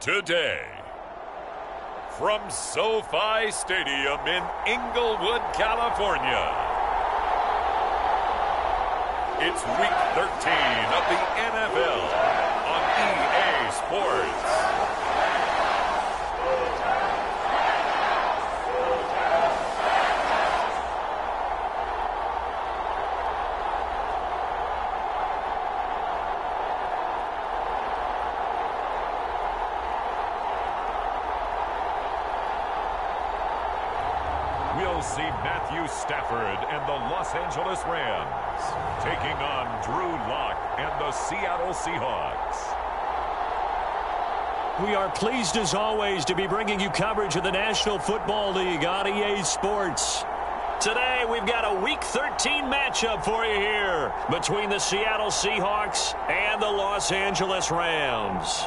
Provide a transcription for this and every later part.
today. From SoFi Stadium in Inglewood, California, it's Week 13 of the NFL on EA Sports. We'll see Matthew Stafford and the Los Angeles Rams taking on Drew Lock and the Seattle Seahawks. We are pleased as always to be bringing you coverage of the National Football League on EA Sports. Today we've got a Week 13 matchup for you here between the Seattle Seahawks and the Los Angeles Rams.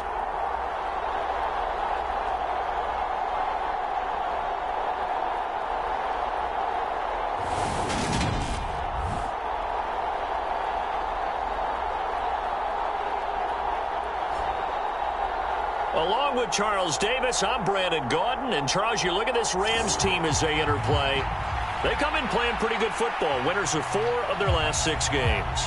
Along with Charles Davis, I'm Brandon Gaudin. And Charles, you look at this Rams team as they enter play. They come in playing pretty good football. Winners of 4 of their last 6 games.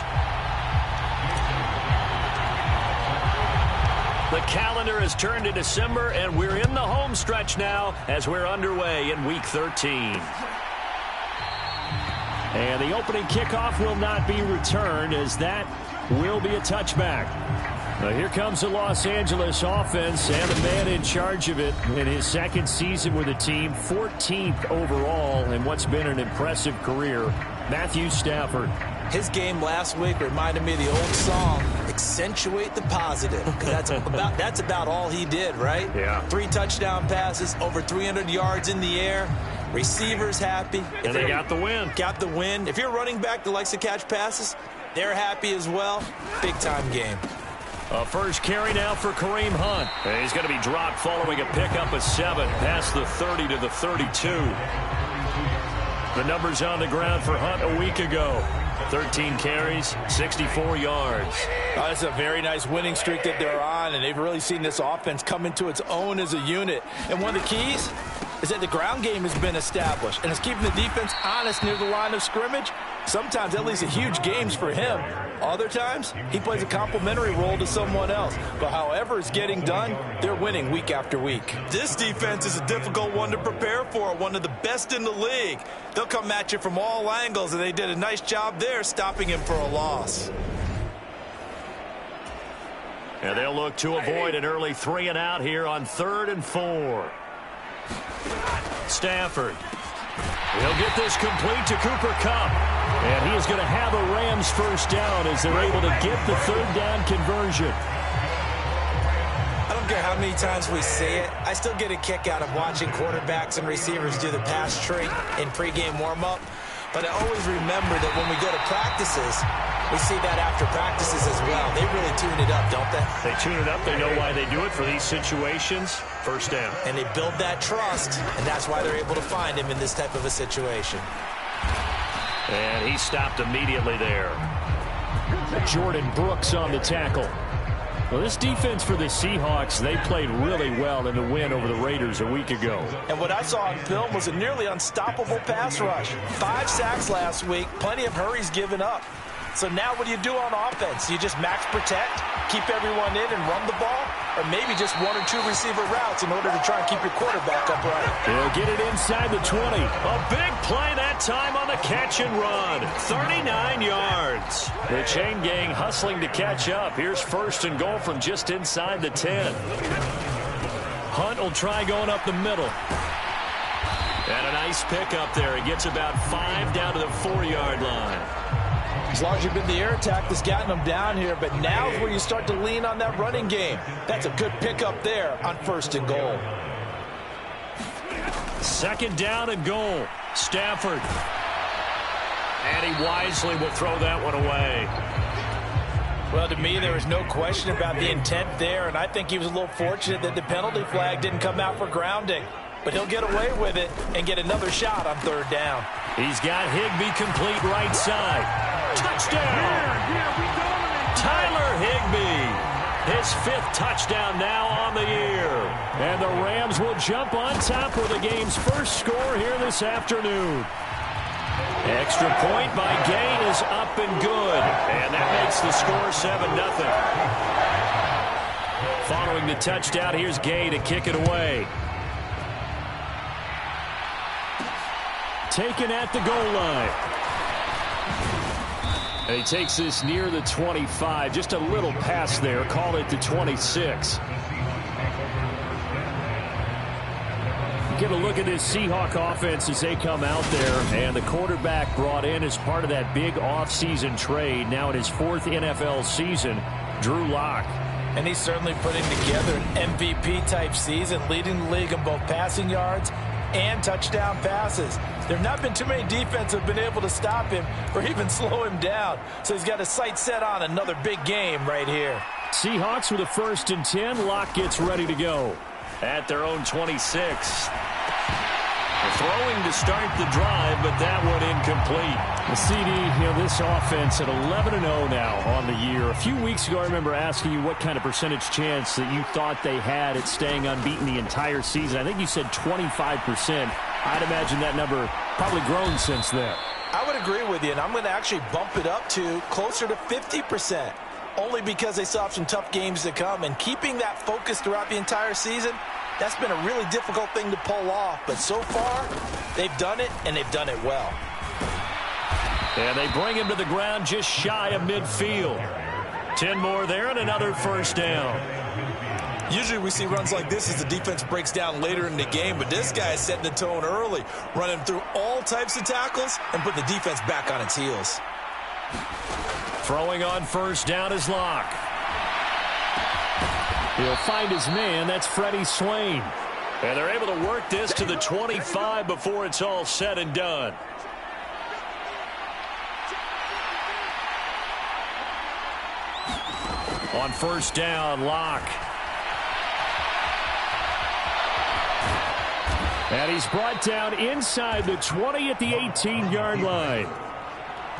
The calendar has turned to December, and we're in the home stretch now as we're underway in Week 13. And the opening kickoff will not be returned, as that will be a touchback. Now here comes the Los Angeles offense, and the man in charge of it in his second season with the team, 14th overall in what's been an impressive career, Matthew Stafford. His game last week reminded me of the old song, Accentuate the Positive. That's about all he did, right? Yeah. 3 touchdown passes, over 300 yards in the air. Receivers happy. And they got the win. Got the win. If you're a running back that likes to catch passes, they're happy as well. Big-time game. A first carry now for Kareem Hunt. And he's going to be dropped following a pickup of 7 past the 30 to the 32. The numbers on the ground for Hunt a week ago. 13 carries, 64 yards. That's a very nice winning streak that they're on, and they've really seen this offense come into its own as a unit. And one of the keys is that the ground game has been established, and it's keeping the defense honest near the line of scrimmage. Sometimes that leads to huge games for him. Other times, he plays a complementary role to someone else. But however it's getting done, they're winning week after week. This defense is a difficult one to prepare for, one of the best in the league. They'll come at you from all angles, and they did a nice job there stopping him for a loss. And they'll look to avoid an early 3 and out here on 3rd and 4. Stafford. He'll get this complete to Cooper Kupp. And he is going to have a Rams first down as they're able to get the 3rd down conversion. I don't care how many times we see it. I still get a kick out of watching quarterbacks and receivers do the pass tree in pregame warm-up. But I always remember that when we go to practices, we see that after practices as well. They really tune it up, don't they? They tune it up. They know why they do it for these situations. First down. And they build that trust, and that's why they're able to find him in this type of a situation. And he stopped immediately there. Jordan Brooks on the tackle. Well, this defense for the Seahawks, they played really well in the win over the Raiders a week ago. And what I saw on film was a nearly unstoppable pass rush. 5 sacks last week, plenty of hurries given up. So now what do you do on offense? You just max protect, keep everyone in and run the ball, or maybe just 1 or 2 receiver routes in order to try and keep your quarterback upright. They'll get it inside the 20. A big play that time on the catch and run. 39 yards. The chain gang hustling to catch up. Here's 1st and goal from just inside the 10. Hunt will try going up the middle. And a nice pickup there. He gets about 5 down to the 4-yard line. It's largely been the air attack that's gotten them down here, but now is where you start to lean on that running game. That's a good pickup there on 1st and goal. 2nd down and goal. Stafford. And he wisely will throw that one away. Well, to me, there was no question about the intent there, and I think he was a little fortunate that the penalty flag didn't come out for grounding. But he'll get away with it and get another shot on 3rd down. He's got Higbee complete right side. Touchdown! Tyler Higbee. His 5th touchdown now on the year. And the Rams will jump on top with the game's first score here this afternoon. Extra point by Gain is up and good. And that makes the score 7-0. Following the touchdown, here's Gay to kick it away. Taken at the goal line. And he takes this near the 25. Just a little pass there. Call it the 26. Get a look at this Seahawk offense as they come out there. And the quarterback brought in as part of that big offseason trade. Now in his 4th NFL season, Drew Lock. And he's certainly putting together an MVP-type season, leading the league in both passing yards and touchdown passes. There have not been too many defenses that have been able to stop him or even slow him down. So he's got his sights set on another big game right here. Seahawks with a 1st and 10. Lock gets ready to go at their own 26. Throwing to start the drive, but that one incomplete. The CD, this offense at 11-0 now on the year. A few weeks ago, I remember asking you what kind of percentage chance that you thought they had at staying unbeaten the entire season. I think you said 25%. I'd imagine that number probably grown since then. I would agree with you, and I'm going to actually bump it up to closer to 50%, only because they still have some tough games to come. And keeping that focus throughout the entire season, that's been a really difficult thing to pull off. But so far, they've done it, and they've done it well. And they bring him to the ground just shy of midfield. 10 more there and another 1st down. Usually we see runs like this as the defense breaks down later in the game, but this guy is setting the tone early, running through all types of tackles and put the defense back on its heels. Throwing on 1st down is Lock. He'll find his man. That's Freddie Swain. And they're able to work this to the 25 before it's all said and done. On 1st down, Lock. And he's brought down inside the 20 at the 18-yard line.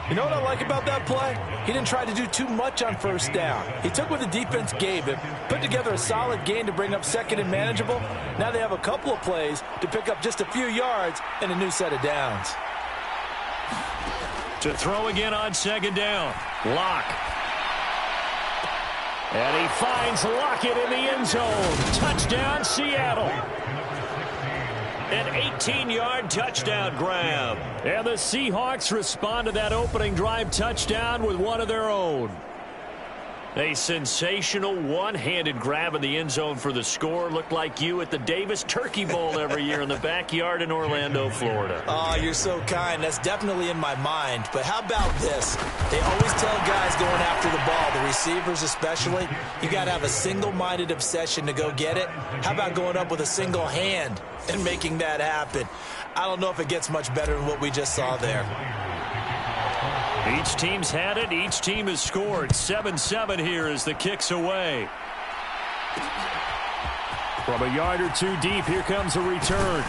You know what I like about that play? He didn't try to do too much on 1st down. He took what the defense gave him, put together a solid gain to bring up 2nd and manageable. Now they have a couple of plays to pick up just a few yards and a new set of downs. To throw again on 2nd down. Lock. And he finds Lockett in the end zone. Touchdown, Seattle. An 18-yard touchdown grab. And the Seahawks respond to that opening drive touchdown with one of their own. A sensational one-handed grab in the end zone for the score. Looked like you at the Davis Turkey Bowl every year in the backyard in Orlando, Florida. Oh, you're so kind. That's definitely in my mind. But how about this? They always tell guys going after the ball, the receivers especially, you got to have a single-minded obsession to go get it. How about going up with a single hand and making that happen? I don't know if it gets much better than what we just saw there. Each team's had it. Each team has scored. 7-7 here as the kick's away. From a yard or two deep, here comes a return.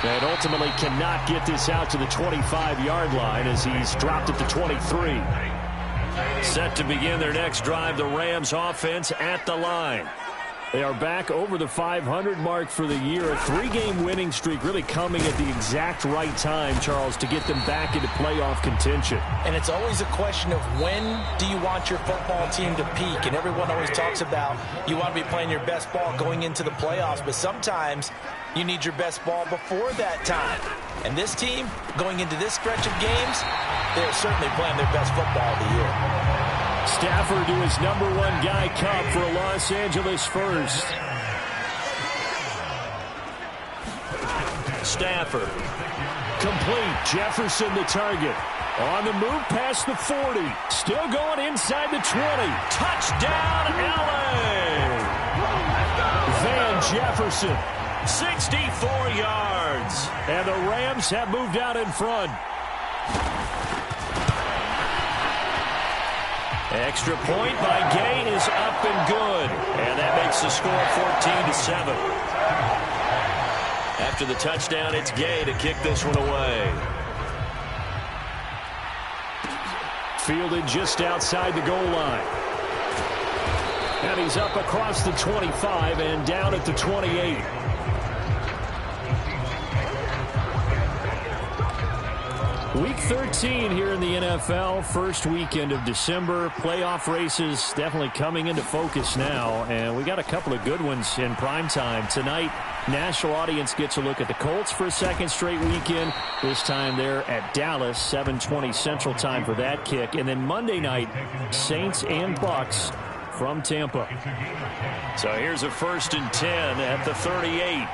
And ultimately cannot get this out to the 25-yard line as he's dropped it to 23. Set to begin their next drive, the Rams offense at the line. They are back over the 500 mark for the year. A 3-game winning streak really coming at the exact right time, Charles, to get them back into playoff contention. And it's always a question of when do you want your football team to peak? And everyone always talks about you want to be playing your best ball going into the playoffs, but sometimes you need your best ball before that time. And this team, going into this stretch of games, they're certainly playing their best football of the year. Stafford to his #1 guy, Cup, for a Los Angeles first. Stafford. Complete. Jefferson the target. On the move past the 40. Still going inside the 20. Touchdown, LA! Van Jefferson. 64 yards. And the Rams have moved out in front. Extra point by Gay is up and good. And that makes the score 14-7. After the touchdown, it's Gay to kick this one away. Fielded just outside the goal line. And he's up across the 25 and down at the 28. Week 13 here in the NFL, first weekend of December. Playoff races definitely coming into focus now, and we got a couple of good ones in prime time. Tonight, national audience gets a look at the Colts for a second straight weekend. This time they're at Dallas, 7:20 Central Time for that kick. And then Monday night, Saints and Bucks from Tampa. So here's a 1st and 10 at the 38.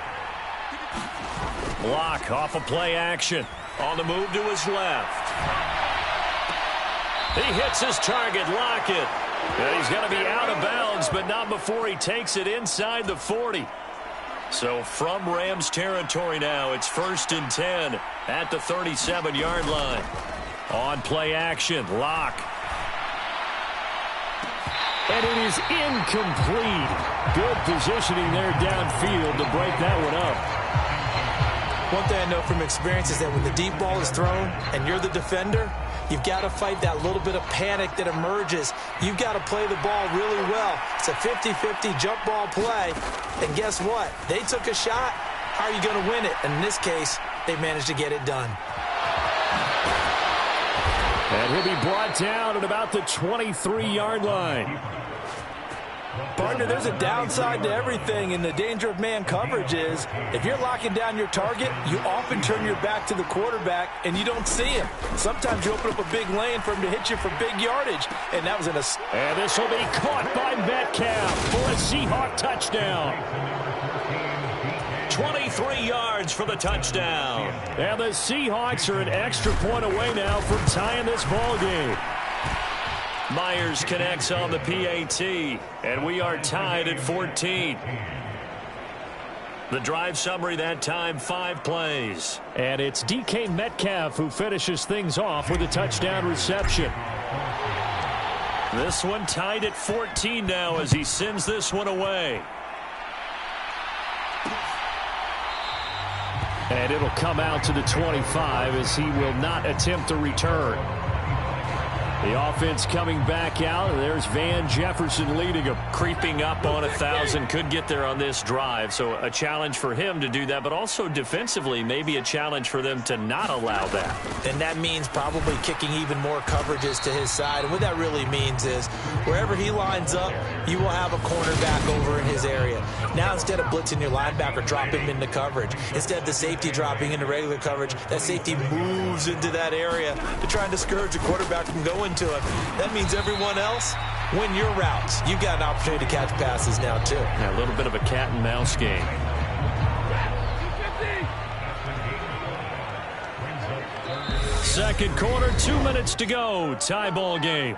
Block off of play action. On the move to his left. He hits his target, Lockett. And he's going to be out of bounds, but not before he takes it inside the 40. So from Rams territory now, it's 1st and 10 at the 37-yard line. On play action, Lock. And it is incomplete. Good positioning there downfield to break that one up. One thing I know from experience is that when the deep ball is thrown and you're the defender, you've got to fight that little bit of panic that emerges. You've got to play the ball really well. It's a 50-50 jump ball play. And guess what? They took a shot. How are you going to win it? And in this case, they managed to get it done. And he'll be brought down at about the 23-yard line. Partner, there's a downside to everything, and the danger of man coverage is if you're locking down your target, you often turn your back to the quarterback and you don't see him. Sometimes you open up a big lane for him to hit you for big yardage, and that was in a... And this will be caught by Metcalf for a Seahawk touchdown. 23 yards for the touchdown. And the Seahawks are an extra point away now from tying this ball game. Myers connects on the PAT, and we are tied at 14. The drive summary that time, 5 plays. And it's DK Metcalf who finishes things off with a touchdown reception. This one tied at 14 now as he sends this one away. And it'll come out to the 25 as he will not attempt to return. The offense coming back out. There's Van Jefferson leading him. Creeping up on 1,000. Could get there on this drive. So a challenge for him to do that. But also defensively, maybe a challenge for them to not allow that. And that means probably kicking even more coverages to his side. And what that really means is wherever he lines up, you will have a cornerback over in his area. Now instead of blitzing your linebacker, drop him into coverage. Instead of the safety dropping into regular coverage, that safety moves into that area to try and discourage a quarterback from going to him. That means everyone else, win your routes. You've got an opportunity to catch passes now, too. Yeah, a little bit of a cat and mouse game. Second quarter, 2 minutes to go. Tie ball game.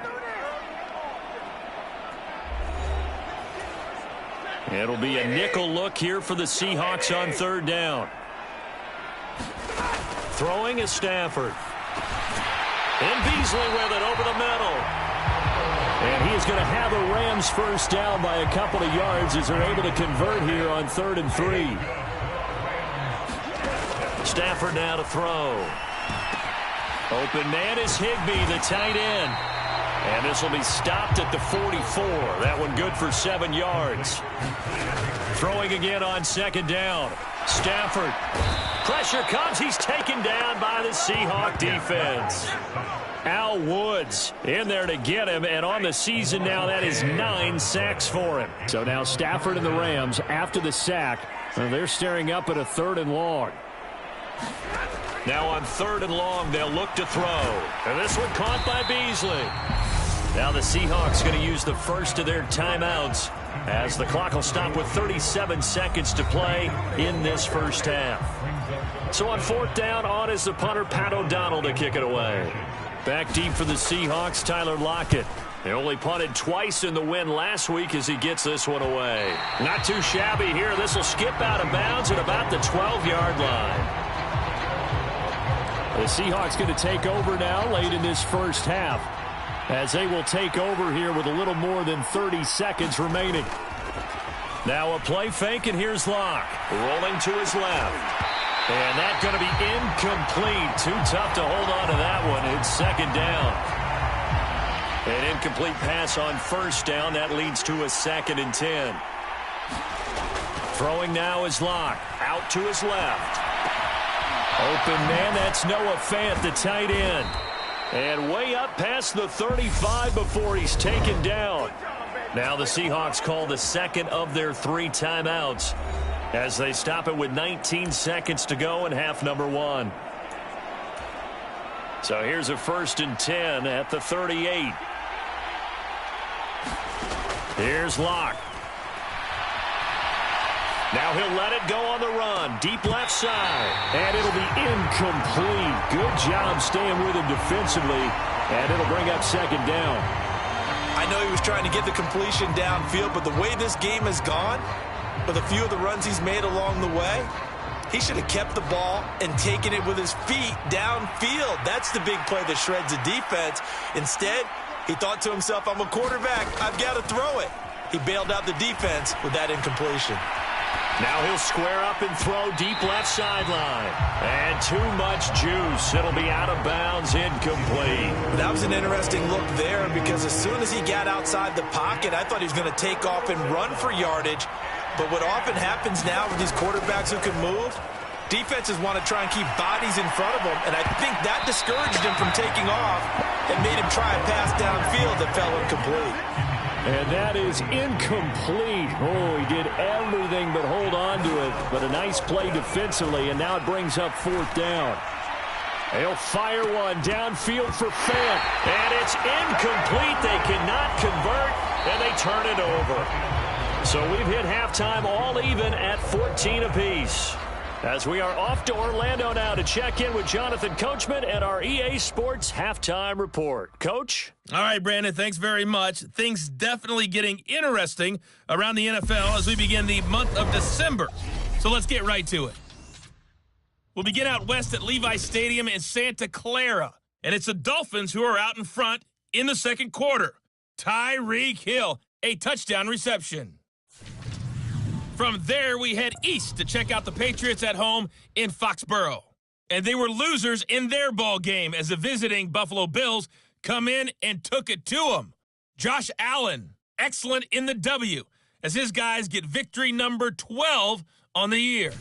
It'll be a nickel look here for the Seahawks on 3rd down. Throwing is Stafford. And Beasley with it over the middle. And he is going to have the Rams first down by a couple of yards as they're able to convert here on 3rd and 3. Stafford now to throw. Open man is Higbee, the tight end. And this will be stopped at the 44. That one good for 7 yards. Throwing again on 2nd down. Stafford. Pressure comes. He's taken down by the Seahawk defense. Al Woods in there to get him. And on the season now, that is 9 sacks for him. So now Stafford and the Rams, after the sack, they're staring up at a 3rd and long. Now on 3rd and long, they'll look to throw. And this one caught by Beasley. Now the Seahawks going to use the first of their timeouts as the clock will stop with 37 seconds to play in this first half. So on 4th down, on is the punter, Pat O'Donnell, to kick it away. Back deep for the Seahawks, Tyler Lockett. They only punted twice in the win last week as he gets this one away. Not too shabby here. This will skip out of bounds at about the 12-yard line. The Seahawks going to take over now late in this first half, as they will take over here with a little more than 30 seconds remaining. Now a play fake, and here's Locke. Rolling to his left. And that's going to be incomplete. Too tough to hold on to that one. It's 2nd down. An incomplete pass on first down. That leads to a 2nd and 10. Throwing now is Locke. Out to his left. Open man, that's Noah Fant, the tight end. And way up past the 35 before he's taken down. Now the Seahawks call the second of their 3 timeouts as they stop it with 19 seconds to go in half number 1. So here's a 1st and 10 at the 38. Here's Locke. Now he'll let it go on the run. Deep left side. And it'll be incomplete. Good job staying with him defensively. And it'll bring up 2nd down. I know he was trying to get the completion downfield, but the way this game has gone, with a few of the runs he's made along the way, he should have kept the ball and taken it with his feet downfield. That's the big play that shreds the defense. Instead, he thought to himself, I'm a quarterback. I've got to throw it. He bailed out the defense with that incompletion. Now he'll square up and throw deep left sideline. And too much juice. It'll be out of bounds, incomplete. That was an interesting look there because as soon as he got outside the pocket, I thought he was going to take off and run for yardage. But what often happens now with these quarterbacks who can move, defenses want to try and keep bodies in front of them, and I think that discouraged him from taking off and made him try a pass downfield that fell incomplete. And that is incomplete. Oh, he did everything but hold on to it. But a nice play defensively, and now it brings up 4th down. They'll fire one downfield for Fant. And it's incomplete. They cannot convert, and they turn it over. So we've hit halftime all even at 14 apiece. As we are off to Orlando now to check in with Jonathan Coachman and our EA Sports Halftime Report. Coach? All right, Brandon, thanks very much. Things definitely getting interesting around the NFL as we begin the month of December. So let's get right to it. We'll begin out west at Levi Stadium in Santa Clara. And it's the Dolphins who are out in front in the second quarter. Tyreek Hill, a touchdown reception. From there, we head east to check out the Patriots at home in Foxborough. And they were losers in their ball game as the visiting Buffalo Bills come in and took it to them. Josh Allen, excellent in the W, as his guys get victory number 12 on the year.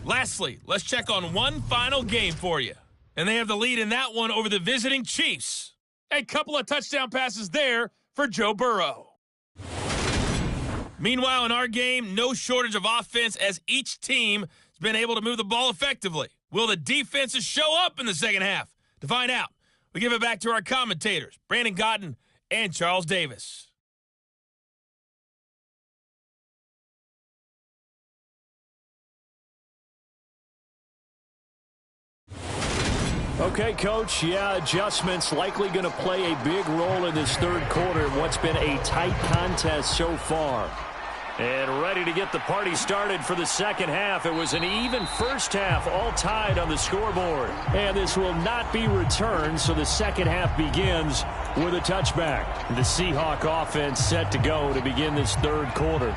Lastly, let's check on one final game for you. And they have the lead in that one over the visiting Chiefs. A couple of touchdown passes there for Joe Burrow. Meanwhile, in our game, no shortage of offense as each team has been able to move the ball effectively. Will the defenses show up in the second half? To find out, we give it back to our commentators, Brandon Cotton and Charles Davis. Okay, Coach, adjustments likely going to play a big role in this third quarter in what's been a tight contest so far. And ready to get the party started for the second half. It was an even first half, all tied on the scoreboard. And this will not be returned, so the second half begins with a touchback. The Seahawk offense set to go to begin this third quarter.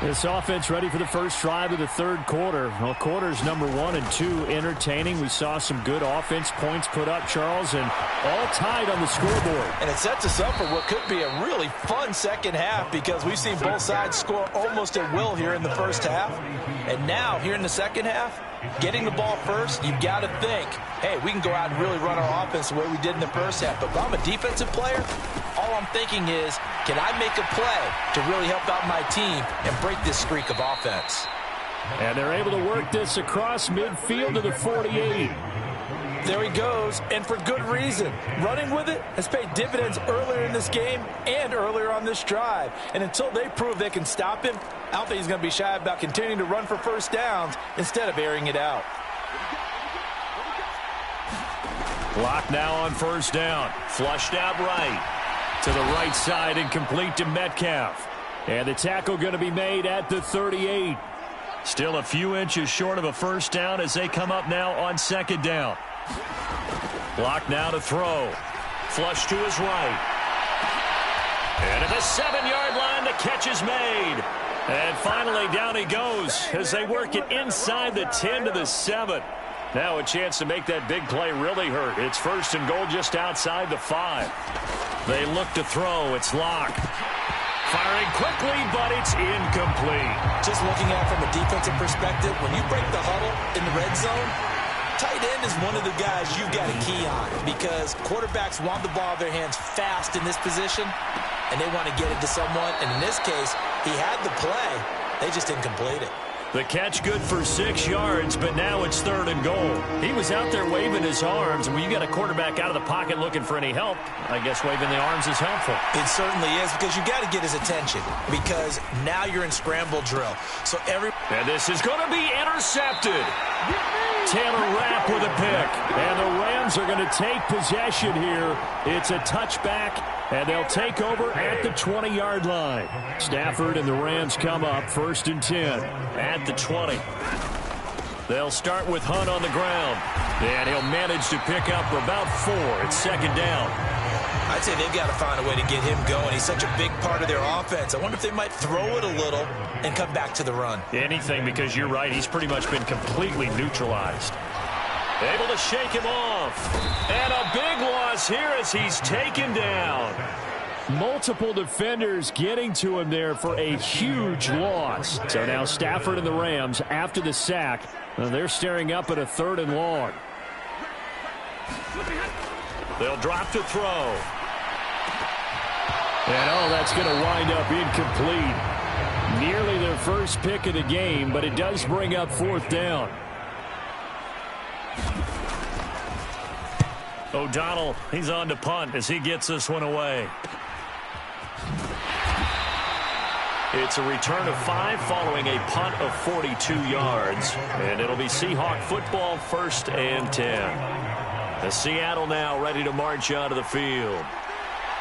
This offense ready for the first drive of the third quarter. Well, quarters number 1 and 2 entertaining. We saw some good offense points put up, Charles, and all tied on the scoreboard. And it sets us up for what could be a really fun second half because we've seen both sides score almost at will here in the first half. And now, here in the second half, getting the ball first, you've got to think, hey, we can go out and really run our offense the way we did in the first half. But if I'm a defensive player, all I'm thinking is, can I make a play to really help out my team and break this streak of offense? And they're able to work this across midfield to the 48. There he goes, and for good reason. Running with it has paid dividends earlier in this game and earlier on this drive. And until they prove they can stop him, I don't think he's going to be shy about continuing to run for first downs instead of airing it out. Clock now on first down. Flushed out right. To the right side and complete to Metcalf. And the tackle going to be made at the 38. Still a few inches short of a first down as they come up now on second down. Block now to throw. Flush to his right. And at the 7-yard line, the catch is made. And finally down he goes as they work it inside the 10 to the 7. Now a chance to make that big play really hurt. It's first and goal just outside the 5. They look to throw. It's Locke. Firing quickly, but it's incomplete. Just looking at it from a defensive perspective, when you break the huddle in the red zone, tight end is one of the guys you've got to key on because quarterbacks want the ball in their hands fast in this position, and they want to get it to someone. And in this case, he had the play. They just didn't complete it. The catch good for 6 yards, but now it's 3rd and goal. He was out there waving his arms, and when you got a quarterback out of the pocket looking for any help, I guess waving the arms is helpful. It certainly is because you got to get his attention because now you're in scramble drill. And this is going to be intercepted. Taylor Rapp with a pick, and the Rams are going to take possession here. It's a touchback, and they'll take over at the 20-yard line. Stafford and the Rams come up 1st and 10 at the 20. They'll start with Hunt on the ground, and he'll manage to pick up about 4. It's 2nd down. I'd say they've got to find a way to get him going. He's such a big part of their offense. I wonder if they might throw it a little and come back to the run. Anything, because you're right. He's pretty much been completely neutralized. Able to shake him off. And a big loss here as he's taken down. Multiple defenders getting to him there for a huge loss. So now Stafford and the Rams, after the sack, they're staring up at a 3rd and long. They'll drop to throw. And, that's going to wind up incomplete. Nearly their first pick of the game, but it does bring up 4th down. O'Donnell, he's on to punt as he gets this one away. It's a return of 5 following a punt of 42 yards. And it'll be Seahawk football 1st and 10. The Seattle now ready to march out of the field.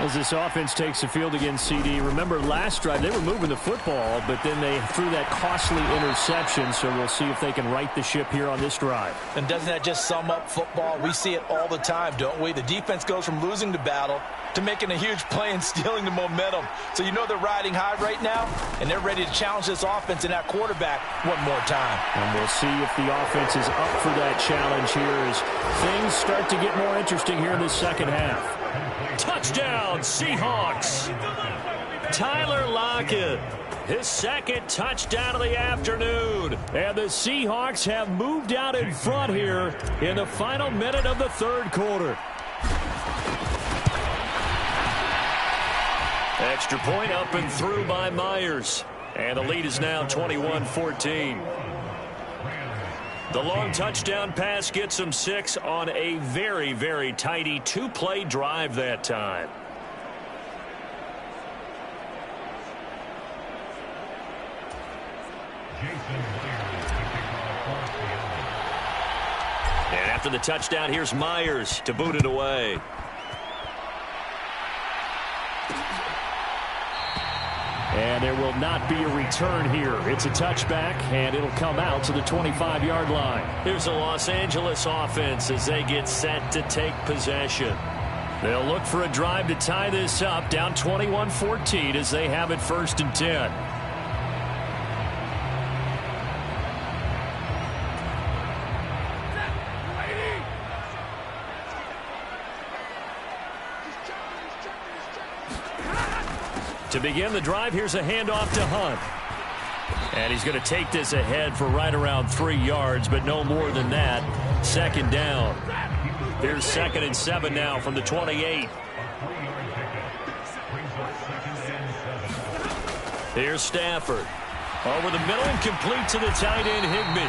As this offense takes the field against CD, remember last drive they were moving the football, but then they threw that costly interception, so we'll see if they can right the ship here on this drive. And doesn't that just sum up football? We see it all the time, don't we? The defense goes from losing the battle to making a huge play and stealing the momentum. So you know they're riding high right now, and they're ready to challenge this offense and that quarterback one more time. And we'll see if the offense is up for that challenge here as things start to get more interesting here in the second half. Touchdown, Seahawks. Tyler Lockett, his 2nd touchdown of the afternoon. And the Seahawks have moved out in front here in the final minute of the 3rd quarter. Extra point up and through by Myers. And the lead is now 21-14. The long touchdown pass gets them 6 on a very, very tidy 2-play drive that time. And after the touchdown, here's Myers to boot it away. And there will not be a return here. It's a touchback, and it'll come out to the 25-yard line. Here's the Los Angeles offense as they get set to take possession. They'll look for a drive to tie this up, down 21-14 as they have it 1st and 10. To begin the drive, here's a handoff to Hunt. And he's going to take this ahead for right around 3 yards, but no more than that. 2nd down. Here's 2nd and 7 now from the 28. Here's Stafford. Over the middle and complete to the tight end, Higbee.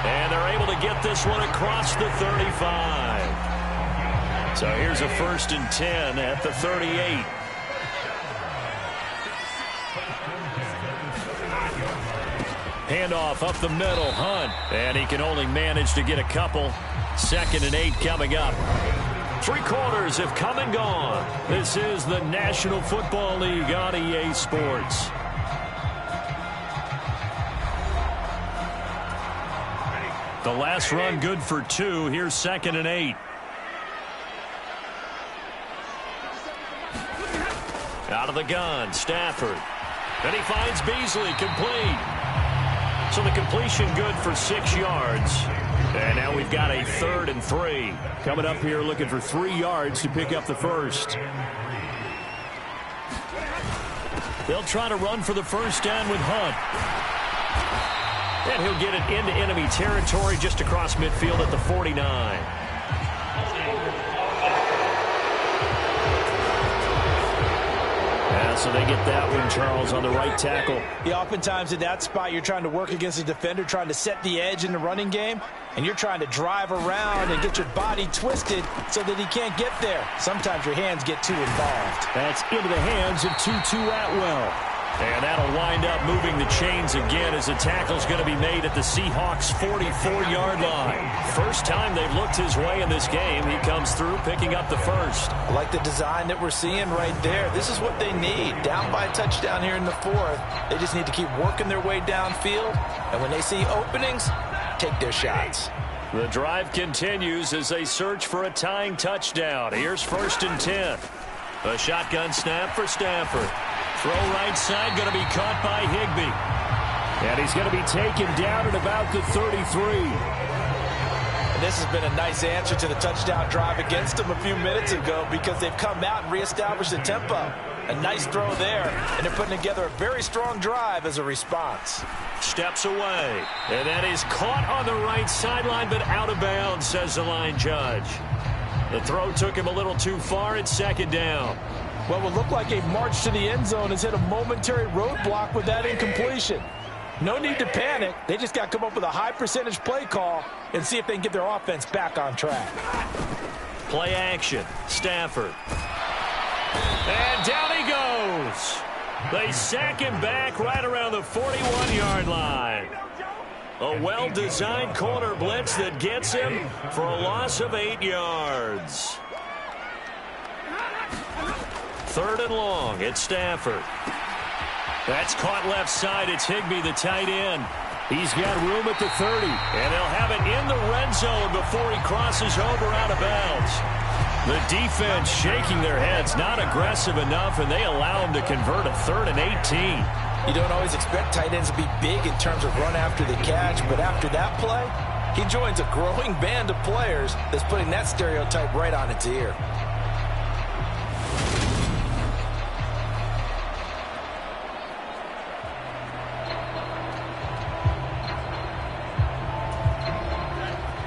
And they're able to get this one across the 35. So here's a 1st and 10 at the 38. Handoff up the middle, Hunt. And he can only manage to get a couple. 2nd and 8 coming up. 3 quarters have come and gone. This is the National Football League on EA Sports. The last run good for 2. Here's 2nd and 8. Out of the gun, Stafford. And he finds Beasley, complete. So the completion good for 6 yards. And now we've got a 3rd and 3. Coming up here looking for 3 yards to pick up the first. They'll try to run for the first down with Hunt. And he'll get it into enemy territory just across midfield at the 49. So they get that one, Charles, on the right tackle. Yeah, oftentimes in that spot, you're trying to work against a defender, trying to set the edge in the running game, and you're trying to drive around and get your body twisted so that he can't get there. Sometimes your hands get too involved. That's into the hands of Tutu Atwell. And that'll wind up moving the chains again as the tackle's going to be made at the Seahawks' 44-yard line. First time they've looked his way in this game. He comes through picking up the first. I like the design that we're seeing right there. This is what they need. Down by a touchdown here in the fourth. They just need to keep working their way downfield. And when they see openings, take their shots. The drive continues as they search for a tying touchdown. Here's 1st and 10. A shotgun snap for Stafford. Throw right side, going to be caught by Higbee. And he's going to be taken down at about the 33. And this has been a nice answer to the touchdown drive against them a few minutes ago because they've come out and reestablished the tempo. A nice throw there, and they're putting together a very strong drive as a response. Steps away, and that is caught on the right sideline, but out of bounds, says the line judge. The throw took him a little too far. It's 2nd down. What would look like a march to the end zone has hit a momentary roadblock with that incompletion. No need to panic. They just got to come up with a high percentage play call and see if they can get their offense back on track. Play action. Stafford. And down he goes. They sack him back right around the 41-yard line. A well-designed corner blitz that gets him for a loss of 8 yards. 3rd and long. It's Stafford. That's caught left side. It's Higbee, the tight end. He's got room at the 30. And they'll have it in the red zone before he crosses over out of bounds. The defense shaking their heads, not aggressive enough, and they allow him to convert a 3rd and 18. You don't always expect tight ends to be big in terms of run after the catch, but after that play, he joins a growing band of players that's putting that stereotype right on its ear.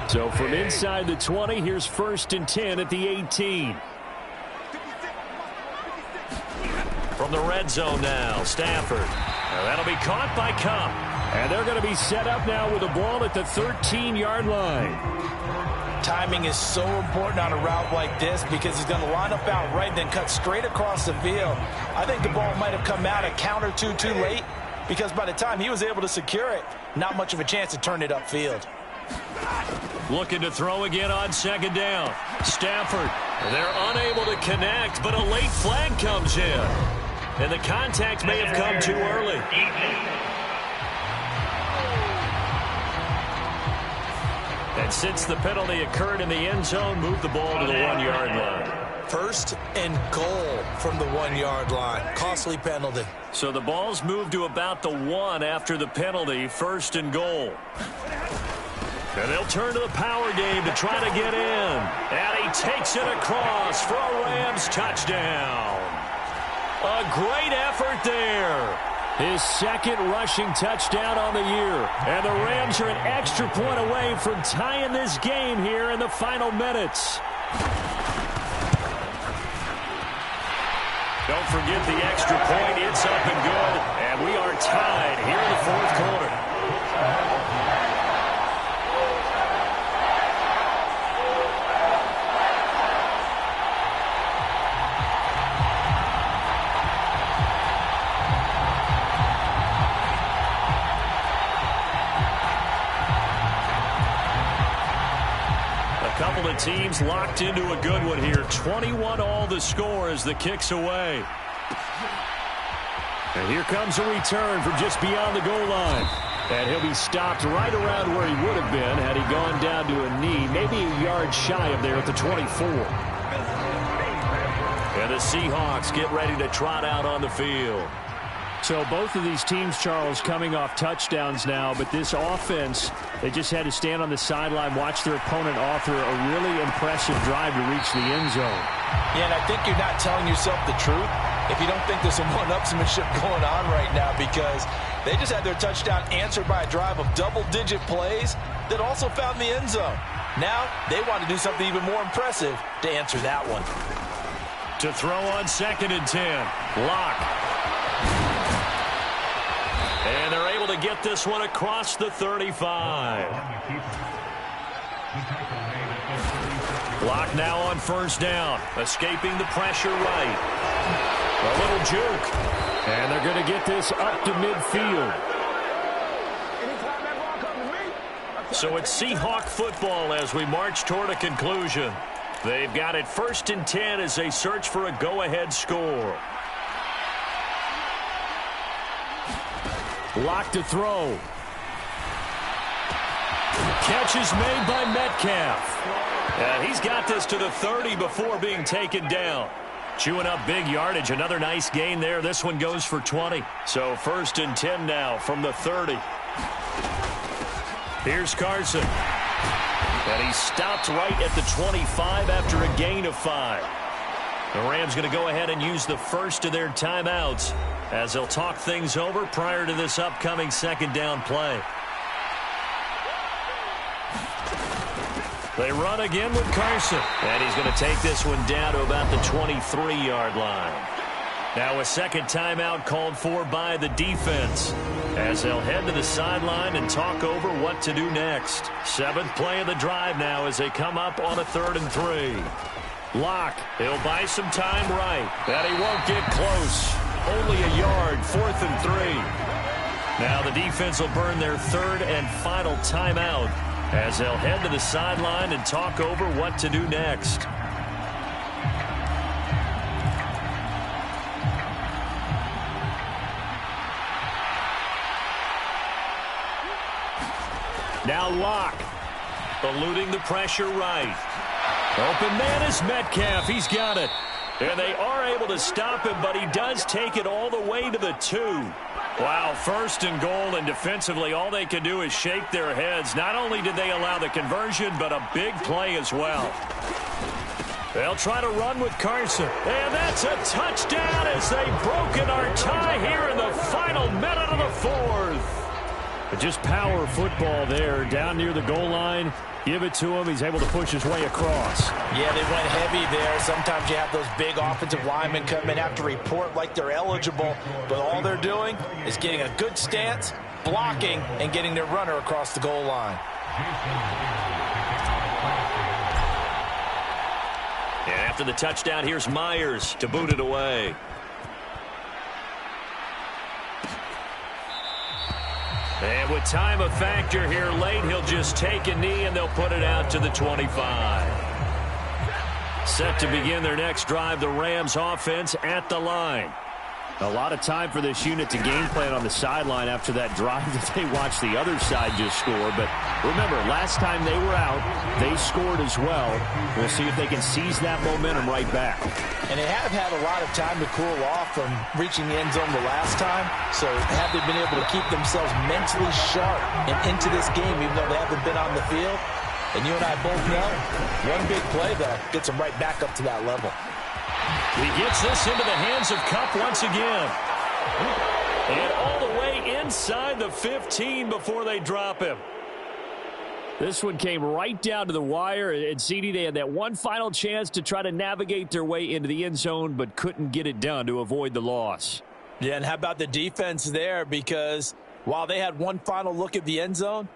So from inside the 20, here's 1st and 10 at the 18. From the red zone now, Stafford. That'll be caught by Cup. And they're going to be set up now with the ball at the 13-yard line. Timing is so important on a route like this because he's going to line up out right and then cut straight across the field. I think the ball might have come out a count or two too late because by the time he was able to secure it, not much of a chance to turn it upfield. Looking to throw again on 2nd down. Stafford. They're unable to connect, but a late flag comes in. And the contact may have come too early. And since the penalty occurred in the end zone, move the ball to the 1-yard line. 1st and goal from the 1-yard line. Costly penalty. So the ball's moved to about the 1 after the penalty. 1st and goal. And they'll turn to the power game to try to get in. And he takes it across for a Rams touchdown. A great effort there. His 2nd rushing touchdown on the year. And the Rams are an extra point away from tying this game here in the final minutes. Don't forget the extra point. It's up and good. And we are tied here in the 4th quarter. Couple of teams locked into a good one here. 21 all the score as the kick's away. And here comes a return from just beyond the goal line. And he'll be stopped right around where he would have been had he gone down to a knee, maybe a yard shy of there at the 24. And the Seahawks get ready to trot out on the field. So both of these teams, Charles, coming off touchdowns now, but this offense, they just had to stand on the sideline, watch their opponent author a really impressive drive to reach the end zone. Yeah, and I think you're not telling yourself the truth if you don't think there's some one-upsmanship going on right now, because they just had their touchdown answered by a drive of double-digit plays that also found the end zone. Now they want to do something even more impressive to answer that one. To throw on 2nd and 10. Locke. And they're able to get this one across the 35. Locke now on 1st down. Escaping the pressure right. A little juke. And they're going to get this up to midfield. So it's Seahawk football as we march toward a conclusion. They've got it 1st and 10 as they search for a go-ahead score. Locke to throw. Catch is made by Metcalf. He's got this to the 30 before being taken down. Chewing up big yardage. Another nice gain there. This one goes for 20. So 1st and 10 now from the 30. Here's Carson. And he stopped right at the 25 after a gain of 5. The Rams going to go ahead and use the first of their timeouts as they'll talk things over prior to this upcoming 2nd down play. They run again with Carson. And he's going to take this one down to about the 23-yard line. Now a 2nd timeout called for by the defense as they'll head to the sideline and talk over what to do next. 7th play of the drive now as they come up on a 3rd and 3. Locke, he'll buy some time right. And he won't get close. Only a yard, 4th and 3. Now the defense will burn their 3rd and final timeout as they'll head to the sideline and talk over what to do next. Now Locke, eluding the pressure right. Open man is Metcalf. He's got it. And they are able to stop him, but he does take it all the way to the 2. Wow, 1st and goal, and defensively all they can do is shake their heads. Not only did they allow the conversion, but a big play as well. They'll try to run with Carson. And that's a touchdown as they've broken our tie here in the final minute of the 4th. But just power football there down near the goal line. Give it to him. He's able to push his way across. Yeah, they went heavy there. Sometimes you have those big offensive linemen come in, have to report like they're eligible, but all they're doing is getting a good stance, blocking, and getting their runner across the goal line. And after the touchdown, here's Myers to boot it away. And with time a factor here late, he'll just take a knee and they'll put it out to the 25. Set to begin their next drive, the Rams offense at the line. A lot of time for this unit to game plan on the sideline after that drive that they watched the other side just score. But remember, last time they were out, they scored as well. We'll see if they can seize that momentum right back. And they have had a lot of time to cool off from reaching the end zone the last time. So have they been able to keep themselves mentally sharp and into this game, even though they haven't been on the field? And you and I both know, one big play that gets them right back up to that level. He gets this into the hands of Kupp once again. And all the way inside the 15 before they drop him. This one came right down to the wire. And CD, they had that one final chance to try to navigate their way into the end zone, but couldn't get it done to avoid the loss. Yeah, and how about the defense there? Because while they had one final look at the end zone,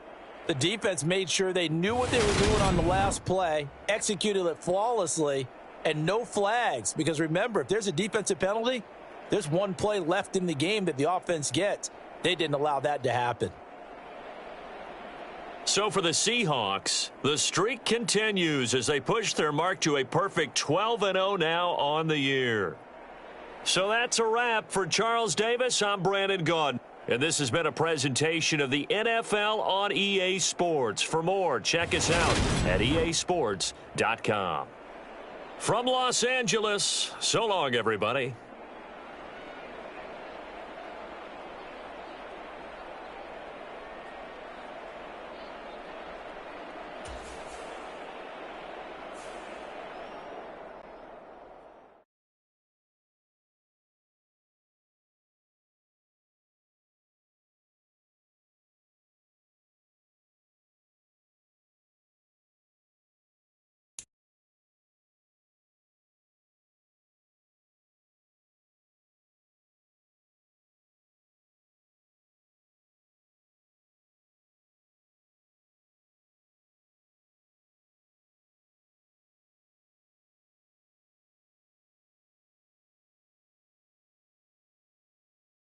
the defense made sure they knew what they were doing on the last play, executed it flawlessly, and no flags. Because remember, if there's a defensive penalty, there's one play left in the game that the offense gets. They didn't allow that to happen. So for the Seahawks, the streak continues as they push their mark to a perfect 12-0 now on the year. So that's a wrap. For Charles Davis, I'm Brandon Gaudin. And this has been a presentation of the NFL on EA Sports. For more, check us out at easports.com. From Los Angeles, so long, everybody.